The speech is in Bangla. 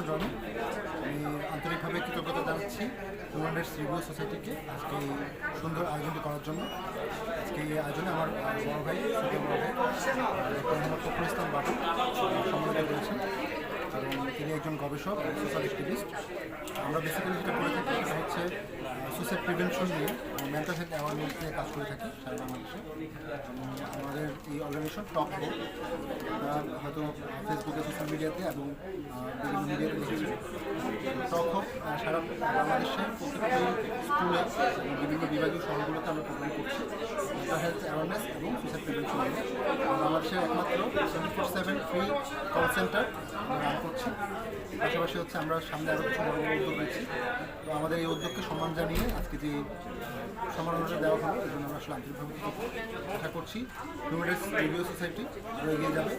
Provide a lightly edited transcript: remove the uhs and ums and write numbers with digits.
রনি। আমি আন্তরিকভাবে কৃতজ্ঞতা জানাচ্ছি হিউম্যান রাইটস রিভিউ সোসাইটিকে আজকে এই সুন্দর আয়োজনটি করার জন্য। আজকে এই আয়োজনে আমার বড় ভাই, ছোটো বড় ভাই ডক্টর মোহাম্মদ ফখরুল ইসলাম বাটু সম্মানিত করেছেন এবং তিনি একজন গবেষক সোশ্যাল অ্যাক্টিভিস্ট। আমরা বেসিক্যালি যেটা করে থাকি সেটা হচ্ছে সুইসাইড প্রিভেনশন নিয়ে মেন্টাল হেলথ অ্যাওয়ারনেস নিয়ে কাজ করে থাকি সারা বাংলাদেশে। আমাদের এই অর্গানাইজেশন টক হোক, হয়তো ফেসবুকে, সোশ্যাল মিডিয়াতে এবং বিভিন্ন মিডিয়াতে দেখেছি। টক হোক সারা বাংলাদেশে প্রত্যেকটি স্কুলে বিভিন্ন বিভাগীয় শহরগুলোতে আমরা প্রোগ্রাম করছি মেন্টাল হেলথ অ্যাওয়ারনেস এবং সুইসাইড প্রিভেনশন নিয়ে। বাংলাদেশের একমাত্র 24/7 ফ্রি কল সেন্টার আমরা রান করছি। পাশাপাশি হচ্ছে আমরা সামনে আরও কিছু বড় বড় উদ্যোগ নিচ্ছি। তো আমাদের এই উদ্যোগকে সম্মান জানিয়ে আজকে যে সম্মাননা দেওয়া হলো এই জন্য আমরা আসলে আন্তরিকভাবে আশা করছি হিউম্যান রাইটস রিভিউ সোসাইটি আরও এগিয়ে যাবে।